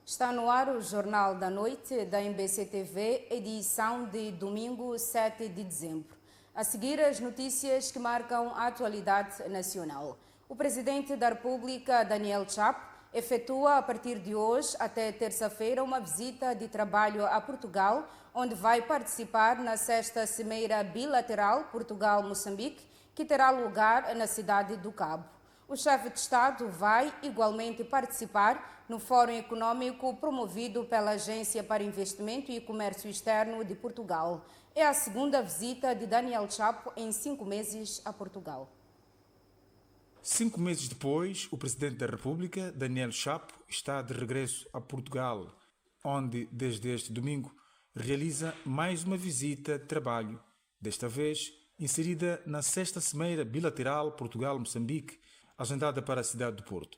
Está no ar o Jornal da Noite da MBC-TV, edição de domingo 7 de dezembro. A seguir, as notícias que marcam a atualidade nacional. O Presidente da República, Daniel Chapo, efetua a partir de hoje até terça-feira uma visita de trabalho a Portugal, onde vai participar na 6ª Cimeira Bilateral Portugal-Moçambique, que terá lugar na cidade do Cabo. O chefe de Estado vai igualmente participar no Fórum Econômico promovido pela Agência para Investimento e Comércio Externo de Portugal. É a segunda visita de Daniel Chapo em 5 meses a Portugal. 5 meses depois, o Presidente da República, Daniel Chapo, está de regresso a Portugal, onde, desde este domingo, realiza mais uma visita de trabalho, desta vez inserida na 6ª Cimeira Bilateral Portugal-Moçambique, agendada para a cidade do Porto.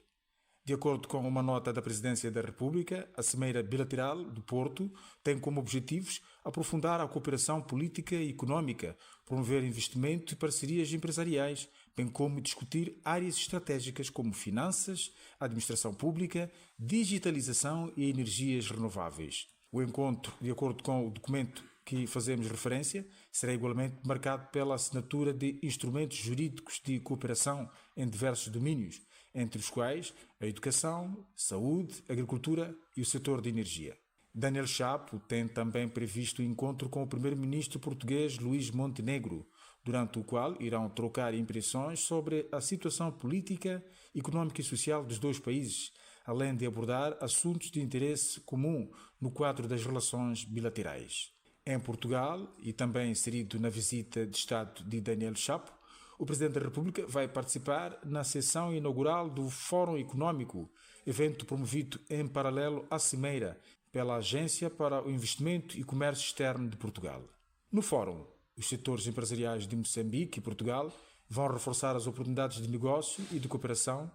De acordo com uma nota da Presidência da República, a Cimeira Bilateral do Porto tem como objetivos aprofundar a cooperação política e económica, promover investimento e parcerias empresariais, bem como discutir áreas estratégicas como finanças, administração pública, digitalização e energias renováveis. O encontro, de acordo com o documento que fazemos referência, será igualmente marcado pela assinatura de instrumentos jurídicos de cooperação em diversos domínios, entre os quais a educação, saúde, agricultura e o setor de energia. Daniel Chapo tem também previsto o encontro com o primeiro-ministro português Luís Montenegro, durante o qual irão trocar impressões sobre a situação política, económica e social dos dois países, além de abordar assuntos de interesse comum no quadro das relações bilaterais. Em Portugal, e também inserido na visita de Estado de Daniel Chapo, o Presidente da República vai participar na sessão inaugural do Fórum Econômico, evento promovido em paralelo à Cimeira pela Agência para o Investimento e Comércio Externo de Portugal. No Fórum, os setores empresariais de Moçambique e Portugal vão reforçar as oportunidades de negócio e de cooperação,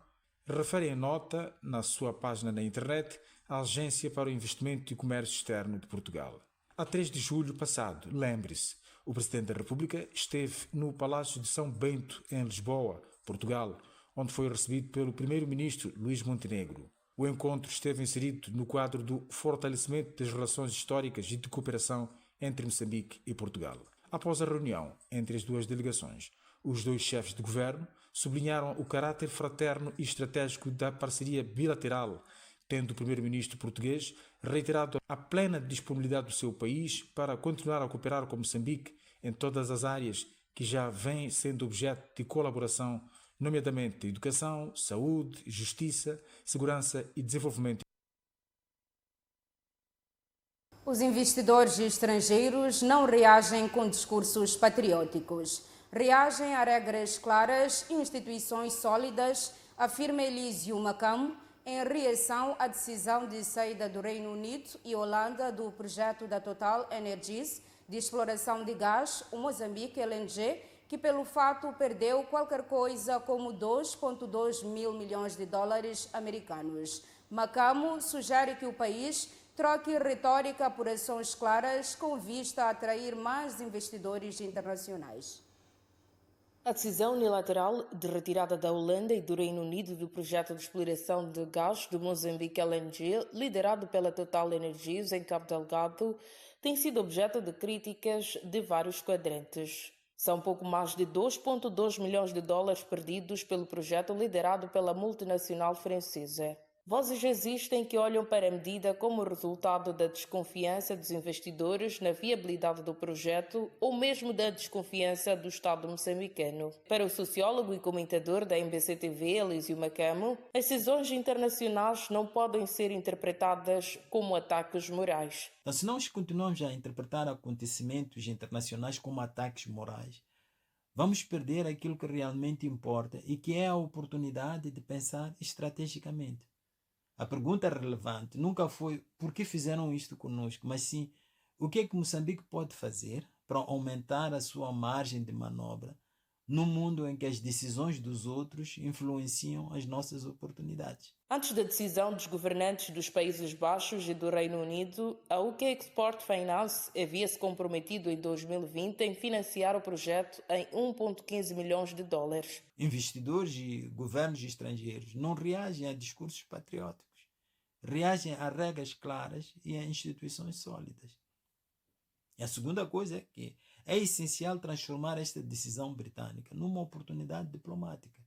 refere em nota, na sua página na internet, a Agência para o Investimento e Comércio Externo de Portugal. A 3 de julho passado, lembre-se, o Presidente da República esteve no Palácio de São Bento, em Lisboa, Portugal, onde foi recebido pelo Primeiro-Ministro Luís Montenegro. O encontro esteve inserido no quadro do fortalecimento das relações históricas e de cooperação entre Moçambique e Portugal. Após a reunião entre as duas delegações, os dois chefes de governo sublinharam o caráter fraterno e estratégico da parceria bilateral, tendo o primeiro-ministro português reiterado a plena disponibilidade do seu país para continuar a cooperar com Moçambique em todas as áreas que já vêm sendo objeto de colaboração, nomeadamente educação, saúde, justiça, segurança e desenvolvimento. Os investidores estrangeiros não reagem com discursos patrióticos. Reagem a regras claras e instituições sólidas, afirma Elísio Macamo, em reação à decisão de saída do Reino Unido e Holanda do projeto da Total Energies de exploração de gás, o Moçambique LNG, que pelo fato perdeu qualquer coisa como 2,2 mil milhões de dólares americanos. Macamo sugere que o país troque retórica por ações claras com vista a atrair mais investidores internacionais. A decisão unilateral de retirada da Holanda e do Reino Unido do projeto de exploração de gás do Moçambique LNG, liderado pela Total Energies em Cabo Delgado, tem sido objeto de críticas de vários quadrantes. São pouco mais de 2,2 milhões de dólares perdidos pelo projeto liderado pela multinacional francesa. Vozes existem que olham para a medida como resultado da desconfiança dos investidores na viabilidade do projeto ou mesmo da desconfiança do Estado moçambicano. Para o sociólogo e comentador da MBC-TV, Elísio Macamo, as decisões internacionais não podem ser interpretadas como ataques morais. Então, se nós continuamos a interpretar acontecimentos internacionais como ataques morais, vamos perder aquilo que realmente importa e que é a oportunidade de pensar estrategicamente. A pergunta relevante nunca foi por que fizeram isto conosco, mas sim o que é que Moçambique pode fazer para aumentar a sua margem de manobra num mundo em que as decisões dos outros influenciam as nossas oportunidades. Antes da decisão dos governantes dos Países Baixos e do Reino Unido, a UK Export Finance havia-se comprometido em 2020 em financiar o projeto em 1,15 milhões de dólares. Investidores e governos estrangeiros não reagem a discursos patrióticos. reagem a regras claras e a instituições sólidas. E a segunda coisa é que é essencial transformar esta decisão britânica numa oportunidade diplomática.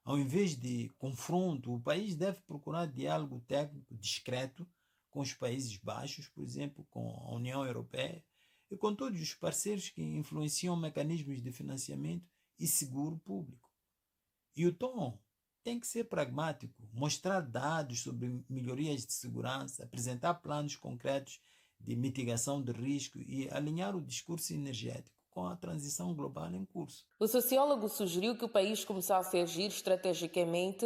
Ao invés de confronto, o país deve procurar diálogo técnico discreto com os Países Baixos, por exemplo, com a União Europeia e com todos os parceiros que influenciam mecanismos de financiamento e seguro público. E o tom tem que ser pragmático, mostrar dados sobre melhorias de segurança, apresentar planos concretos de mitigação de risco e alinhar o discurso energético com a transição global em curso. O sociólogo sugeriu que o país começasse a agir estrategicamente,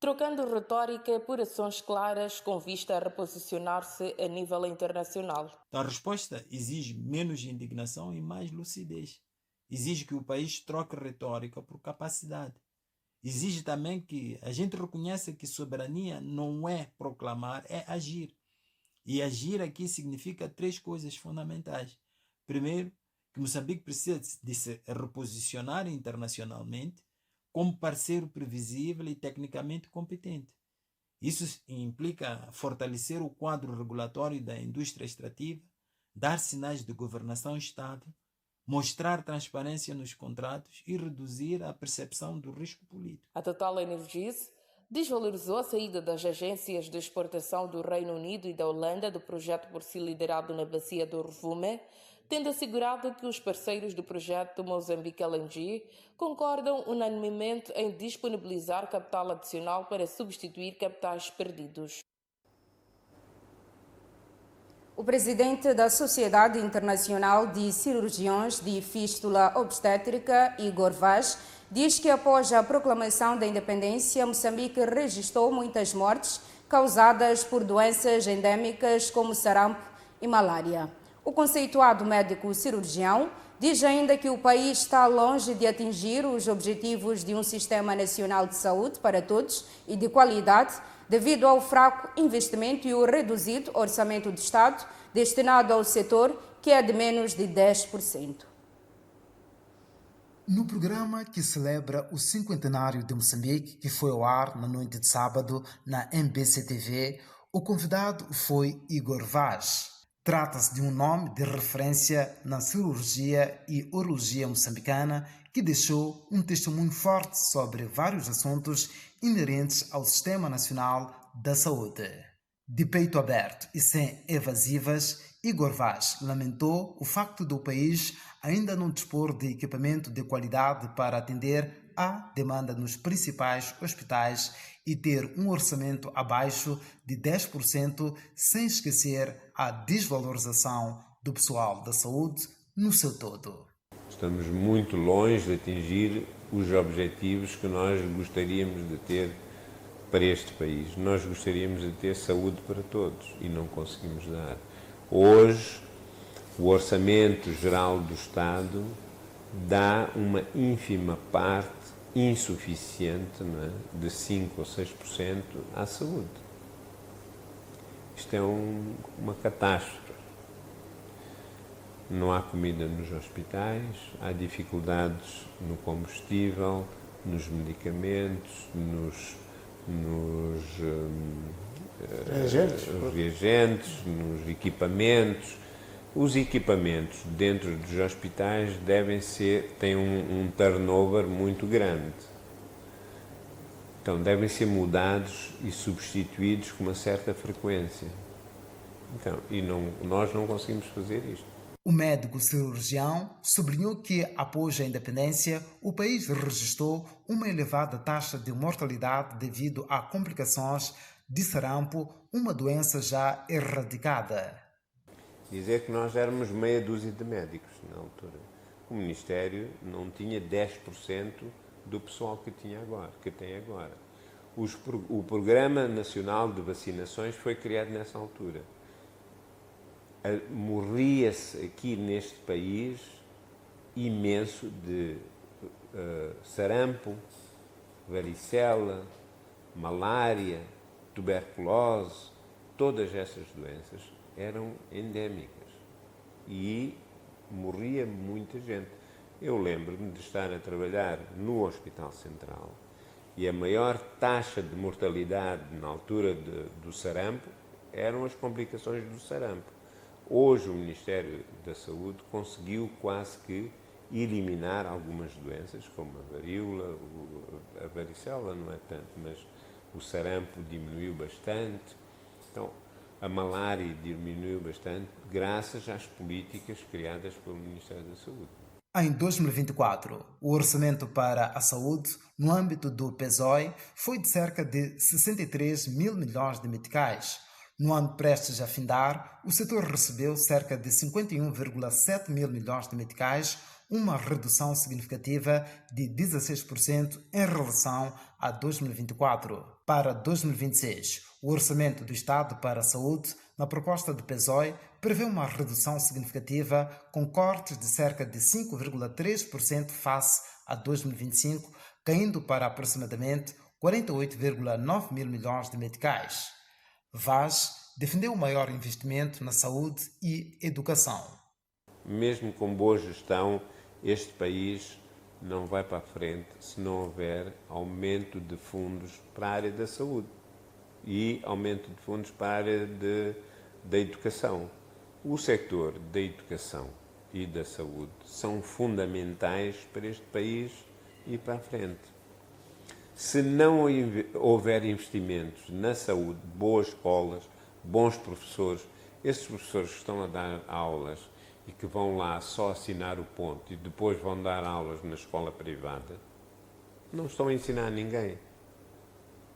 trocando retórica por ações claras com vista a reposicionar-se a nível internacional. Então, a resposta exige menos indignação e mais lucidez. Exige que o país troque retórica por capacidade. Exige também que a gente reconheça que soberania não é proclamar, é agir. E agir aqui significa 3 coisas fundamentais. Primeiro, que Moçambique precisa de se reposicionar internacionalmente como parceiro previsível e tecnicamente competente. Isso implica fortalecer o quadro regulatório da indústria extrativa, dar sinais de governação estável, mostrar transparência nos contratos e reduzir a percepção do risco político. A Total Energies desvalorizou a saída das agências de exportação do Reino Unido e da Holanda do projeto por si liderado na bacia do Rovuma, tendo assegurado que os parceiros do projeto Mozambique LNG concordam unanimemente em disponibilizar capital adicional para substituir capitais perdidos. O presidente da Sociedade Internacional de Cirurgiões de Fístula Obstétrica, Igor Vaz, diz que após a proclamação da independência, Moçambique registrou muitas mortes causadas por doenças endêmicas como sarampo e malária. O conceituado médico cirurgião diz ainda que o país está longe de atingir os objetivos de um sistema nacional de saúde para todos e de qualidade, devido ao fraco investimento e o reduzido orçamento do Estado destinado ao setor, que é de menos de 10%. No programa que celebra o cinquentenário de Moçambique, que foi ao ar na noite de sábado na MBC-TV, o convidado foi Igor Vaz. Trata-se de um nome de referência na cirurgia e urologia moçambicana que deixou um testemunho forte sobre vários assuntos inerentes ao Sistema Nacional da Saúde. De peito aberto e sem evasivas, Igor Vaz lamentou o facto do país ainda não dispor de equipamento de qualidade para atender à demanda nos principais hospitais e ter um orçamento abaixo de 10%, sem esquecer a desvalorização do pessoal da saúde no seu todo. Estamos muito longe de atingir os objetivos que nós gostaríamos de ter para este país. Nós gostaríamos de ter saúde para todos e não conseguimos dar. Hoje, o Orçamento Geral do Estado dá uma ínfima parte, insuficiente, não é? De 5% ou 6% à saúde. Isto é uma catástrofe. Não há comida nos hospitais, há dificuldades no combustível, nos medicamentos, nos reagentes, nos equipamentos. Os equipamentos dentro dos hospitais têm um turnover muito grande. Então, devem ser mudados e substituídos com uma certa frequência. Então, nós não conseguimos fazer isto. O médico cirurgião sublinhou que, após a independência, o país registrou uma elevada taxa de mortalidade devido a complicações de sarampo, uma doença já erradicada. Dizer que nós éramos meia dúzia de médicos na altura. O Ministério não tinha 10% do pessoal que tem agora. O Programa Nacional de Vacinações foi criado nessa altura. Morria-se aqui neste país imenso de sarampo, varicela, malária, tuberculose. Todas essas doenças eram endémicas e morria muita gente. Eu lembro-me de estar a trabalhar no Hospital Central E a maior taxa de mortalidade na altura do sarampo eram as complicações do sarampo. Hoje o Ministério da Saúde conseguiu quase que eliminar algumas doenças, como a varíola, a varicela não é tanto, mas o sarampo diminuiu bastante. Então, a malária diminuiu bastante graças às políticas criadas pelo Ministério da Saúde. Em 2024, o orçamento para a saúde, no âmbito do PESOE, foi de cerca de 63 mil milhões de meticais. No ano prestes a findar, o setor recebeu cerca de 51,7 mil milhões de meticais, uma redução significativa de 16% em relação a 2024. Para 2026, o orçamento do Estado para a saúde, na proposta do PESOE, prevê uma redução significativa com cortes de cerca de 5,3% face a 2025, caindo para aproximadamente 48,9 mil milhões de meticais. Vaz defendeu o maior investimento na saúde e educação. Mesmo com boa gestão, este país não vai para a frente se não houver aumento de fundos para a área da saúde e aumento de fundos para a área da educação. O sector da educação e da saúde são fundamentais para este país ir para a frente. Se não houver investimentos na saúde, boas escolas, bons professores, esses professores que estão a dar aulas e que vão lá só assinar o ponto e depois vão dar aulas na escola privada, não estão a ensinar a ninguém.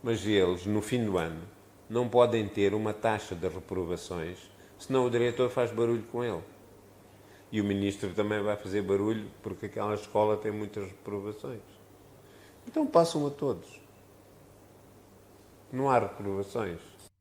Mas eles, no fim do ano, não podem ter uma taxa de reprovações, senão o diretor faz barulho com ele. E o ministro também vai fazer barulho porque aquela escola tem muitas reprovações. Então passam a todos. Não há reprovações.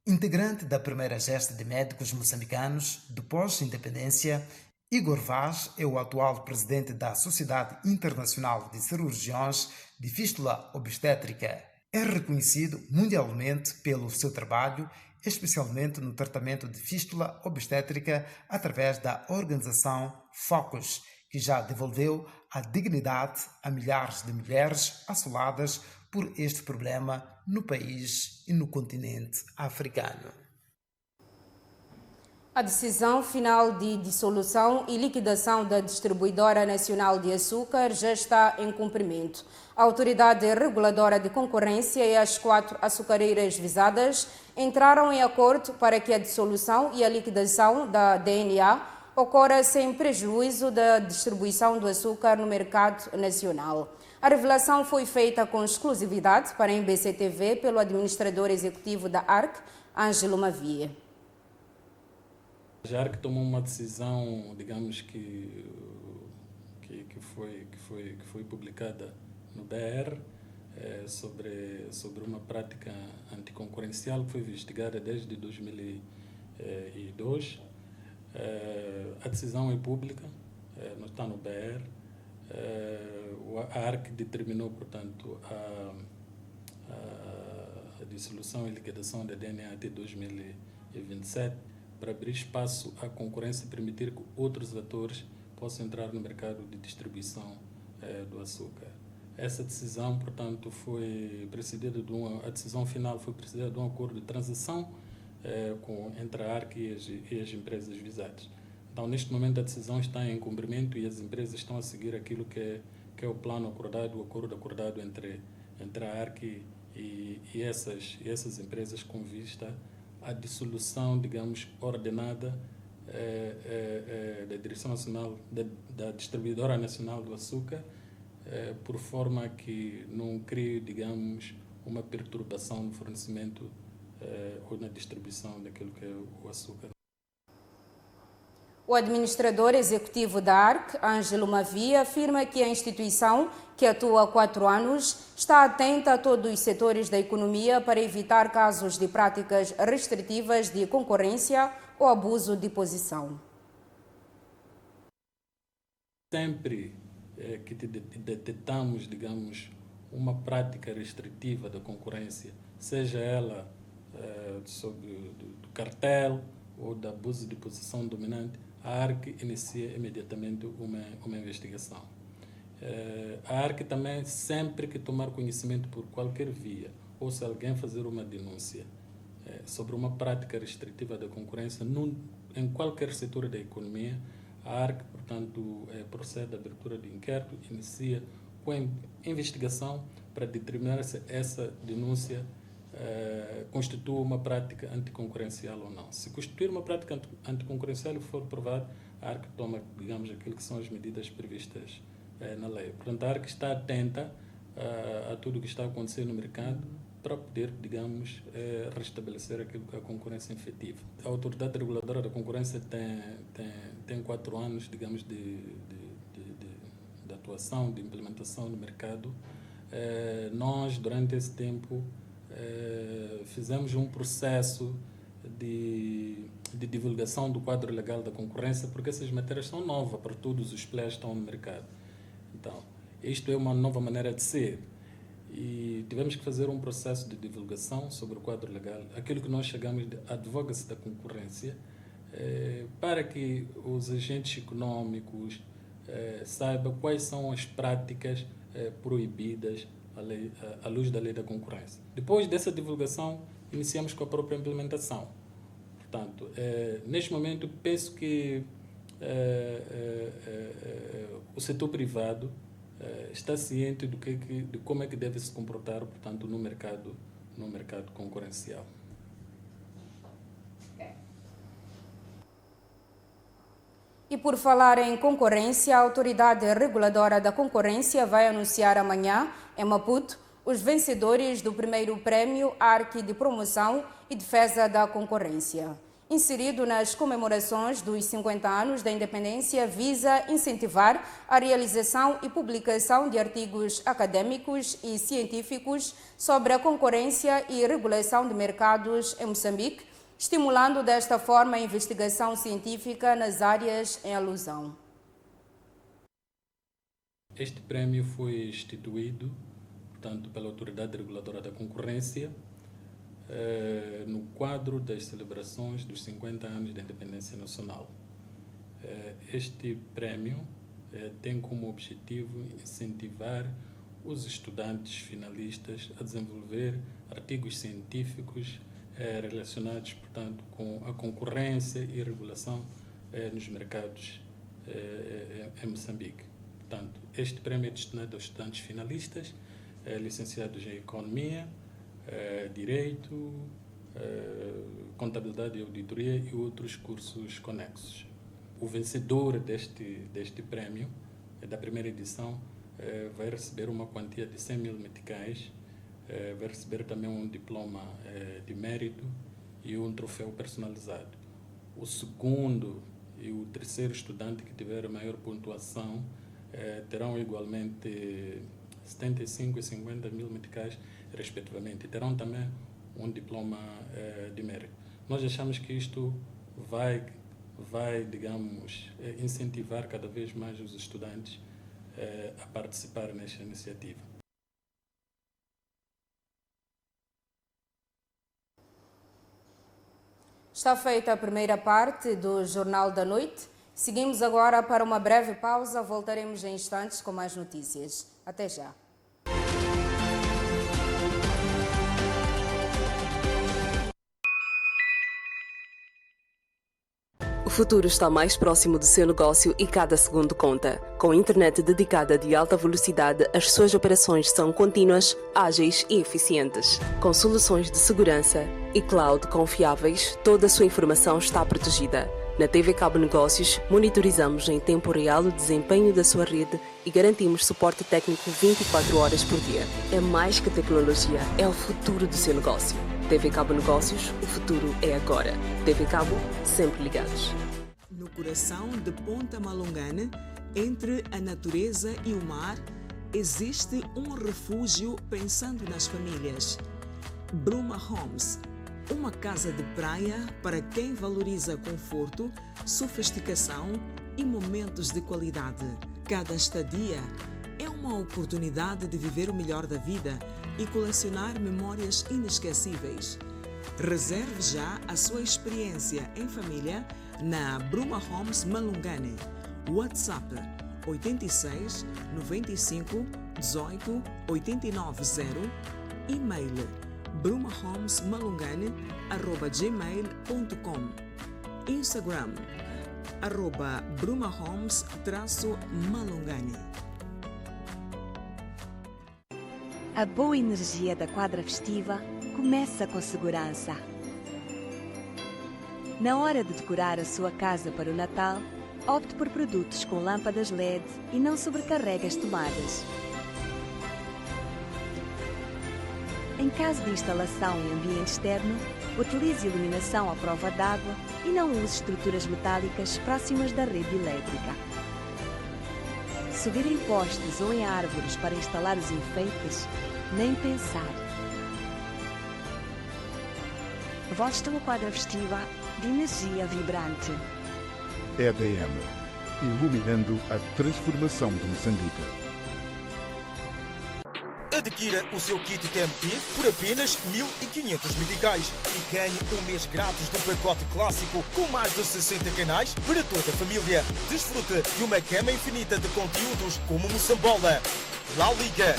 Integrante da primeira gesta de médicos moçambicanos do pós-independência, Igor Vaz é o atual presidente da Sociedade Internacional de Cirurgiões de Fístula Obstétrica. É reconhecido mundialmente pelo seu trabalho, especialmente no tratamento de fístula obstétrica através da organização Focus, que já devolveu a dignidade a milhares de mulheres assoladas por este problema no país e no continente africano. A decisão final de dissolução e liquidação da Distribuidora Nacional de Açúcar já está em cumprimento. A Autoridade Reguladora de Concorrência e as 4 açucareiras visadas entraram em acordo para que a dissolução e a liquidação da DNA ocorra sem prejuízo da distribuição do açúcar no mercado nacional. A revelação foi feita com exclusividade para a MBC-TV pelo administrador executivo da ARC, Ângelo Mavia. A ARC tomou uma decisão, digamos que foi publicada no BR sobre uma prática anticoncorrencial que foi investigada desde 2002. A decisão é pública, não está no BR. A ARC determinou, portanto, a dissolução e liquidação da DNA até 2027 para abrir espaço à concorrência e permitir que outros atores possam entrar no mercado de distribuição do açúcar. Essa decisão, portanto, a decisão final foi precedida de um acordo de transação entre a ARC e as empresas visadas. Então, neste momento, a decisão está em cumprimento e as empresas estão a seguir aquilo que é o plano acordado, o acordo acordado entre a ARC e essas empresas com vista à dissolução, digamos, ordenada da Direção Nacional, da Distribuidora Nacional do Açúcar, por forma que não crie, digamos, uma perturbação no fornecimento ou na distribuição daquilo que é o açúcar. O administrador executivo da ARC, Ângelo Mavia, afirma que a instituição, que atua há 4 anos, está atenta a todos os setores da economia para evitar casos de práticas restritivas de concorrência ou abuso de posição. Sempre que detectamos, digamos, uma prática restritiva da concorrência, seja ela do cartel ou de abuso de posição dominante, a ARC inicia imediatamente uma investigação. A ARC também, sempre que tomar conhecimento por qualquer via, ou se alguém fazer uma denúncia sobre uma prática restritiva da concorrência em qualquer setor da economia, a ARC, portanto, procede à abertura de inquérito, inicia com a investigação para determinar se essa denúncia constitui uma prática anticoncorrencial ou não. Se constituir uma prática anticoncorrencial e for provado, a ARC toma, digamos, aquilo que são as medidas previstas na lei. Portanto, a ARC está atenta a tudo o que está acontecendo no mercado para poder, digamos, restabelecer a concorrência efetiva. A Autoridade Reguladora da Concorrência tem 4 anos, digamos, de atuação, de implementação no mercado. Nós, durante esse tempo, fizemos um processo de divulgação do quadro legal da concorrência, porque essas matérias são novas para todos os players que estão no mercado. Então, isto é uma nova maneira de ser. E tivemos que fazer um processo de divulgação sobre o quadro legal, aquilo que nós chamamos de advocacy da concorrência, para que os agentes econômicos saibam quais são as práticas proibidas à luz da lei da concorrência. Depois dessa divulgação, iniciamos com a própria implementação. Portanto, neste momento, penso que o setor privado está ciente de como é que deve se comportar, portanto, no mercado concorrencial. E por falar em concorrência, a Autoridade Reguladora da Concorrência vai anunciar amanhã, em Maputo, os vencedores do primeiro prémio ARC de Promoção e Defesa da Concorrência. Inserido nas comemorações dos 50 anos da independência, visa incentivar a realização e publicação de artigos acadêmicos e científicos sobre a concorrência e regulação de mercados em Moçambique, estimulando desta forma a investigação científica nas áreas em alusão. Este prémio foi instituído, portanto, pela Autoridade Reguladora da Concorrência, no quadro das celebrações dos 50 anos da independência nacional. Este prémio tem como objetivo incentivar os estudantes finalistas a desenvolver artigos científicos relacionados, portanto, com a concorrência e regulação nos mercados em Moçambique. Portanto, este prémio é destinado aos estudantes finalistas, licenciados em Economia, Direito, Contabilidade e Auditoria e outros cursos conexos. O vencedor deste prémio, da primeira edição, vai receber uma quantia de 100 mil meticais, vai receber também um diploma de mérito e um troféu personalizado. O segundo e o terceiro estudante que tiver a maior pontuação terão igualmente 75 e 50 mil meticais, respectivamente. Terão também um diploma de mérito. Nós achamos que isto vai, digamos, incentivar cada vez mais os estudantes a participar nesta iniciativa. Está feita a primeira parte do Jornal da Noite. Seguimos agora para uma breve pausa. Voltaremos em instantes com mais notícias. Até já. O futuro está mais próximo do seu negócio e cada segundo conta. Com internet dedicada de alta velocidade, as suas operações são contínuas, ágeis e eficientes. Com soluções de segurança e cloud confiáveis, toda a sua informação está protegida. Na TV Cabo Negócios, monitorizamos em tempo real o desempenho da sua rede e garantimos suporte técnico 24 horas por dia. É mais que tecnologia, é o futuro do seu negócio. TV Cabo Negócios, o futuro é agora. TV Cabo, sempre ligados. No coração de Ponta Malongane, entre a natureza e o mar, existe um refúgio pensando nas famílias. Bruma Homes, uma casa de praia para quem valoriza conforto, sofisticação e momentos de qualidade. Cada estadia é uma oportunidade de viver o melhor da vida e colecionar memórias inesquecíveis. Reserve já a sua experiência em família na Bruma Homes Malungane. WhatsApp 86 95 18 890, e-mail brumahomesmalungane@gmail.com, Instagram @brumahomes_malungane. A boa energia da quadra festiva começa com segurança. Na hora de decorar a sua casa para o Natal, opte por produtos com lâmpadas LED e não sobrecarregue as tomadas. Em caso de instalação em ambiente externo, utilize iluminação à prova d'água e não use estruturas metálicas próximas da rede elétrica. Subir em postes ou em árvores para instalar os enfeites, nem pensar. Volte a uma quadra festiva de energia vibrante. EDM, iluminando a transformação de Moçambique. Adquira o seu kit TMT por apenas 1.500 meticais e ganhe um mês grátis do pacote clássico com mais de 60 canais para toda a família. Desfrute de uma gama infinita de conteúdos como Moçambola, La Liga,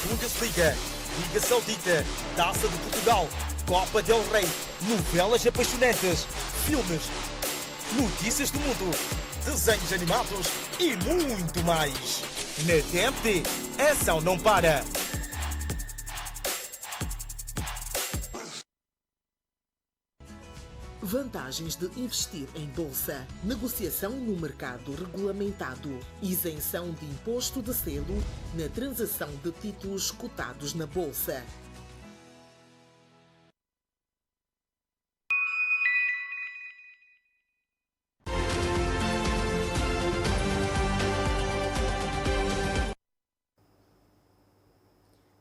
Bundesliga, Liga Saudita, Taça de Portugal, Copa del Rei, novelas apaixonantes, filmes, notícias do mundo, desenhos animados e muito mais. Na TMT, a ação não para. Vantagens de investir em bolsa: negociação no mercado regulamentado, isenção de imposto de selo na transação de títulos cotados na bolsa.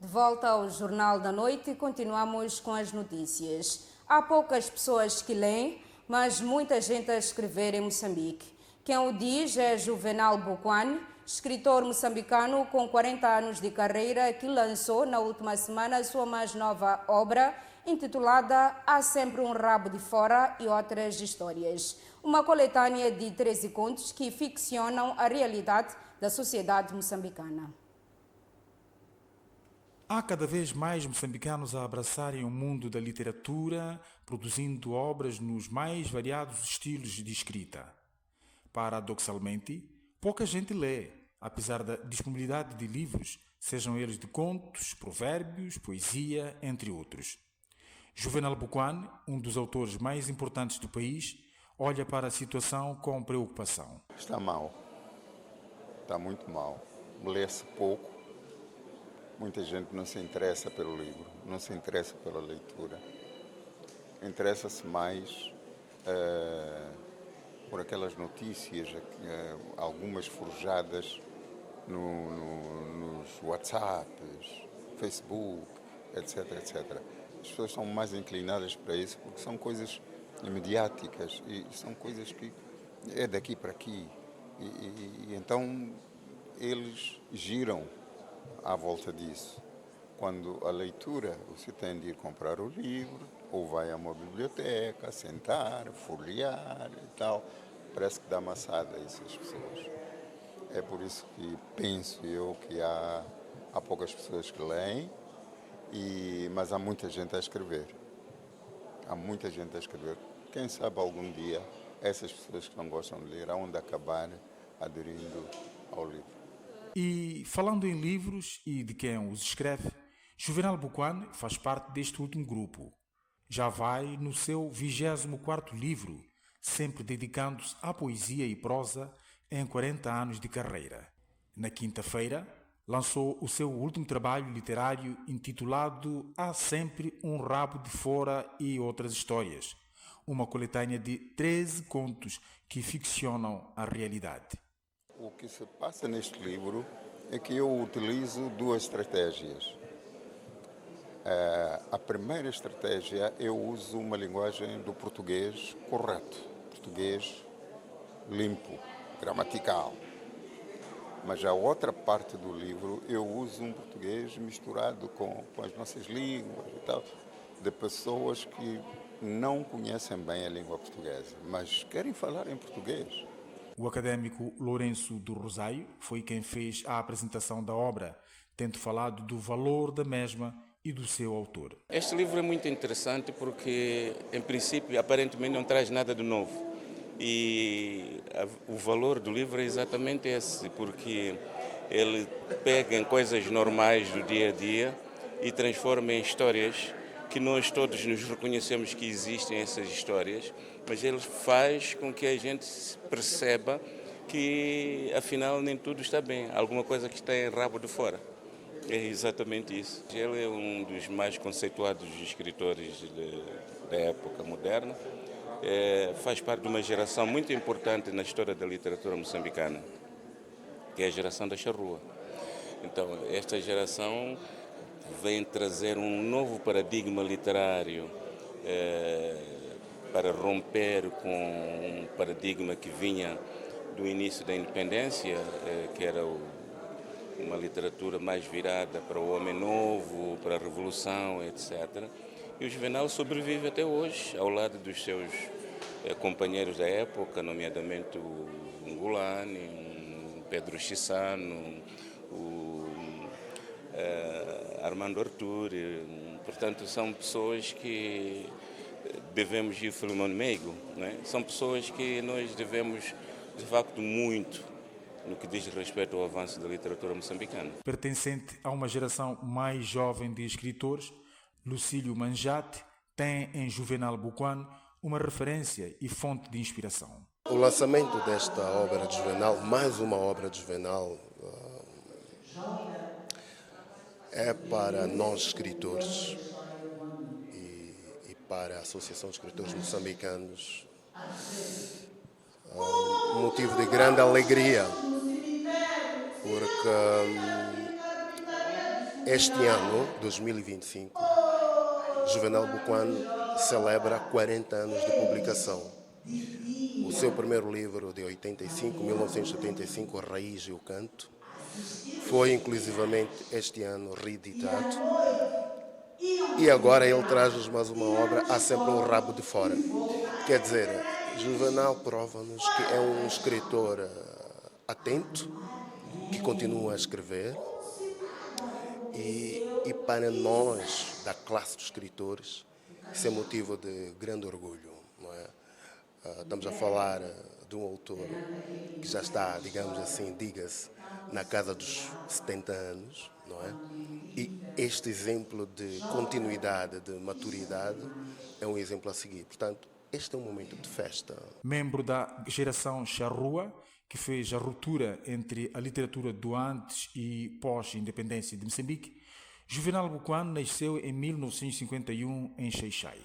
De volta ao Jornal da Noite, continuamos com as notícias. Há poucas pessoas que leem, mas muita gente a escrever em Moçambique. Quem o diz é Juvenal Bukwani, escritor moçambicano com 40 anos de carreira, que lançou na última semana a sua mais nova obra, intitulada Há Sempre um Rabo de Fora e Outras Histórias. Uma coletânea de 13 contos que ficcionam a realidade da sociedade moçambicana. Há cada vez mais moçambicanos a abraçarem o mundo da literatura, produzindo obras nos mais variados estilos de escrita. Paradoxalmente, pouca gente lê, apesar da disponibilidade de livros, sejam eles de contos, provérbios, poesia, entre outros. Juvenal Bukwani, um dos autores mais importantes do país, olha para a situação com preocupação. Está mal. Está muito mal. Lê-se pouco. Muita gente não se interessa pelo livro, não se interessa pela leitura. Interessa-se mais por aquelas notícias, algumas forjadas nos WhatsApps, Facebook, etc, etc. As pessoas são mais inclinadas para isso porque são coisas mediáticas e são coisas que é daqui para aqui. E então eles giram à volta disso. Quando a leitura, você tem de ir comprar o livro, ou vai a uma biblioteca, sentar, folhear e tal. Parece que dá maçada a essas pessoas. É por isso que penso eu que há poucas pessoas que leem, mas há muita gente a escrever. Há muita gente a escrever. Quem sabe algum dia essas pessoas que não gostam de ler hão de acabar aderindo ao livro. E, falando em livros e de quem os escreve, Juvenal Bukwani faz parte deste último grupo. Já vai no seu 24º livro, sempre dedicando-se à poesia e prosa em 40 anos de carreira. Na quinta-feira, lançou o seu último trabalho literário intitulado Há Sempre um Rabo de Fora e Outras Histórias, uma coletânea de 13 contos que ficcionam a realidade. O que se passa neste livro é que eu utilizo duas estratégias. A primeira estratégia, eu uso uma linguagem do português correto, português limpo, gramatical. Mas a outra parte do livro, eu uso um português misturado com as nossas línguas e tal, de pessoas que não conhecem bem a língua portuguesa, mas querem falar em português. O académico Lourenço do Rosário foi quem fez a apresentação da obra, tendo falado do valor da mesma e do seu autor. Este livro é muito interessante porque, em princípio, aparentemente não traz nada de novo. E o valor do livro é exatamente esse, porque ele pega em coisas normais do dia a dia e transforma em histórias que nós todos nos reconhecemos que existem essas histórias, mas ele faz com que a gente perceba que, afinal, nem tudo está bem. Alguma coisa que está em rabo de fora. É exatamente isso. Ele é um dos mais conceituados escritores da época moderna. Faz parte de uma geração muito importante na história da literatura moçambicana, que é a geração da charrua. Então, esta geração vem trazer um novo paradigma literário para romper com um paradigma que vinha do início da independência, que era uma literatura mais virada para o homem novo, para a revolução, etc. E o Juvenal sobrevive até hoje, ao lado dos seus companheiros da época, nomeadamente o Ngulani, o Pedro Chissano, o Armando Artur. Portanto, são pessoas que devemos, e o Filimão Meigo, né? São pessoas que nós devemos, de facto, muito no que diz respeito ao avanço da literatura moçambicana. Pertencente a uma geração mais jovem de escritores, Lucílio Manjate tem em Juvenal Buquano uma referência e fonte de inspiração. O lançamento desta obra de Juvenal, mais uma obra de Juvenal, é para nós escritores e para a Associação de Escritores Moçambicanos um motivo de grande alegria, porque este ano, 2025, Juvenal Buquano celebra 40 anos de publicação. O seu primeiro livro, de 1985, A Raiz e o Canto, foi inclusivamente este ano reeditado. E agora ele traz-nos mais uma obra, Há Sempre um Rabo de Fora. Quer dizer, Juvenal prova-nos que é um escritor atento, que continua a escrever. E para nós, da classe de escritores, isso é motivo de grande orgulho, não é? Estamos a falar de um autor que já está, digamos assim, diga-se, na casa dos 70 anos, não é? E este exemplo de continuidade, de maturidade, é um exemplo a seguir. Portanto, este é um momento de festa. Membro da geração charrua, que fez a ruptura entre a literatura do antes e pós-independência de Moçambique, Juvenal Buquano nasceu em 1951 em Xai-Xai.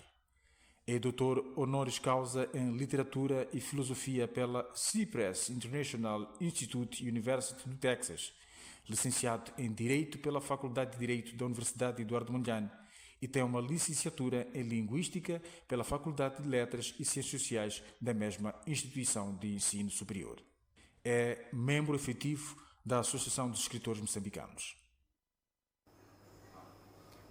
É doutor honoris causa em literatura e filosofia pela Cypress International Institute University do Texas, licenciado em Direito pela Faculdade de Direito da Universidade Eduardo Mondlane e tem uma licenciatura em Linguística pela Faculdade de Letras e Ciências Sociais da mesma instituição de ensino superior. É membro efetivo da Associação dos Escritores Moçambicanos.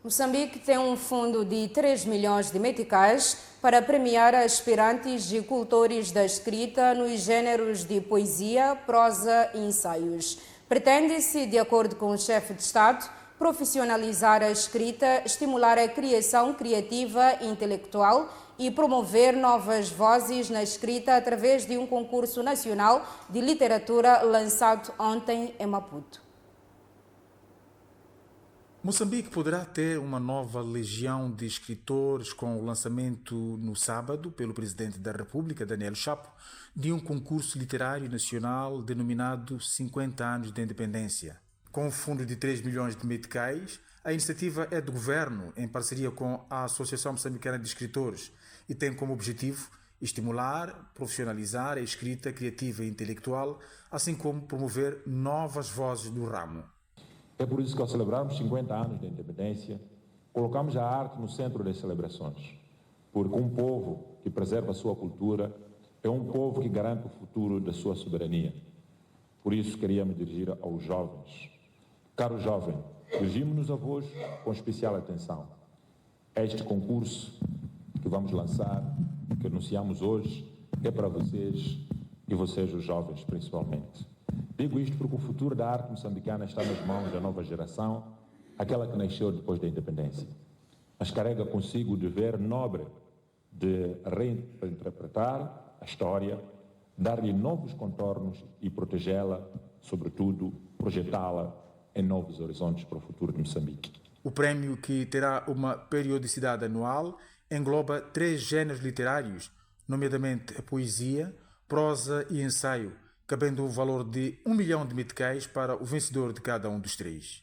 Moçambique tem um fundo de 3 milhões de meticais para premiar aspirantes e cultores da escrita nos gêneros de poesia, prosa e ensaios. Pretende-se, de acordo com o chefe de Estado, profissionalizar a escrita, estimular a criação criativa e intelectual e promover novas vozes na escrita através de um concurso nacional de literatura lançado ontem em Maputo. Moçambique poderá ter uma nova legião de escritores com o lançamento no sábado pelo Presidente da República, Daniel Chapo, de um concurso literário nacional denominado 50 anos de independência. Com um fundo de 3 milhões de meticais, a iniciativa é do governo, em parceria com a Associação Moçambicana de Escritores, e tem como objetivo estimular, profissionalizar a escrita criativa e intelectual, assim como promover novas vozes do ramo. É por isso que, ao celebrarmos 50 anos da independência, colocamos a arte no centro das celebrações, porque um povo que preserva a sua cultura é um povo que garante o futuro da sua soberania. Por isso, queria me dirigir aos jovens. Caro jovem, dirigimos-nos a vós com especial atenção. Este concurso que vamos lançar, que anunciamos hoje, é para vocês e vocês, os jovens, principalmente. Digo isto porque o futuro da arte moçambicana está nas mãos da nova geração, aquela que nasceu depois da independência. Mas carrega consigo o dever nobre de reinterpretar a história, dar-lhe novos contornos e protegê-la, sobretudo, projetá-la em novos horizontes para o futuro de Moçambique. O prémio, que terá uma periodicidade anual, engloba 3 géneros literários, nomeadamente a poesia, prosa e ensaio, cabendo o valor de 1 milhão de meticais para o vencedor de cada um dos 3.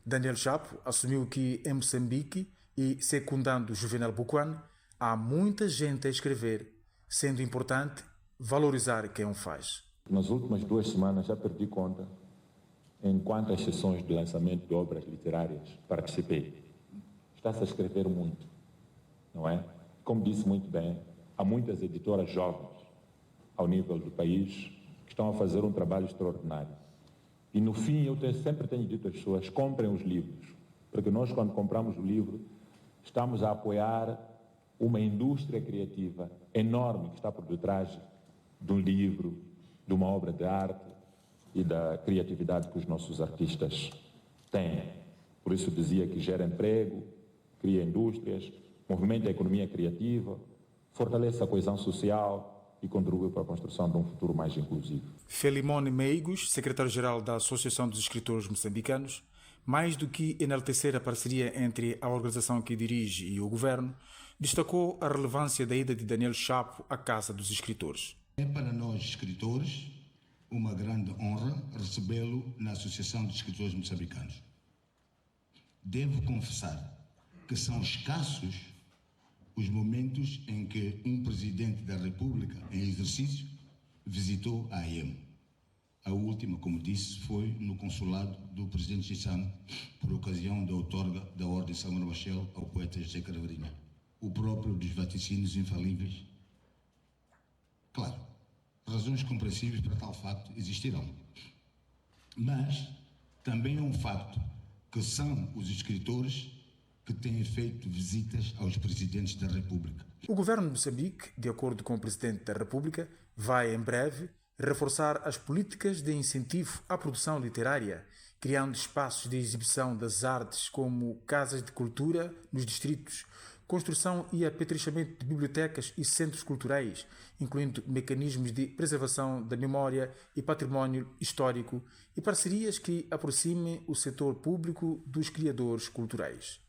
Daniel Chapo assumiu que em Moçambique, e secundando Juvenal Buquan, há muita gente a escrever, sendo importante valorizar quem o faz. Nas últimas 2 semanas já perdi conta em quantas sessões de lançamento de obras literárias participei. Está-se a escrever muito, não é? Como disse muito bem, há muitas editoras jovens ao nível do país que estão a fazer um trabalho extraordinário. E no fim, eu sempre tenho dito às pessoas, comprem os livros, porque nós, quando compramos o livro, estamos a apoiar uma indústria criativa enorme que está por detrás de um livro, de uma obra de arte e da criatividade que os nossos artistas têm. Por isso dizia que gera emprego, cria indústrias, movimenta a economia criativa, fortalece a coesão social e contribui para a construção de um futuro mais inclusivo. Felimone Meigos, secretário-geral da Associação dos Escritores Moçambicanos, mais do que enaltecer a parceria entre a organização que dirige e o governo, destacou a relevância da ida de Daniel Chapo à Casa dos Escritores. É para nós, escritores, uma grande honra recebê-lo na Associação de Escritores Moçambicanos. Devo confessar que são escassos os momentos em que um presidente da República, em exercício, visitou a AEM. A última, como disse, foi no consulado do presidente Chissano, por ocasião da outorga da Ordem Samuel Machel ao poeta José Craveirinha. O próprio dos vaticínios infalíveis. Claro, razões compreensíveis para tal facto existirão. Mas também é um facto que são os escritores que têm feito visitas aos presidentes da República. O governo de Moçambique, de acordo com o presidente da República, vai em breve reforçar as políticas de incentivo à produção literária, criando espaços de exibição das artes como casas de cultura nos distritos, construção e apetrechamento de bibliotecas e centros culturais, incluindo mecanismos de preservação da memória e património histórico e parcerias que aproximem o setor público dos criadores culturais.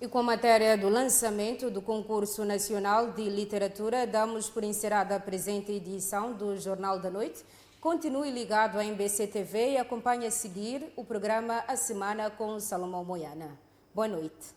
E com a matéria do lançamento do Concurso Nacional de Literatura, damos por encerrada a presente edição do Jornal da Noite. Continue ligado à MBC TV e acompanhe a seguir o programa A Semana com Salomão Moiana. Boa noite.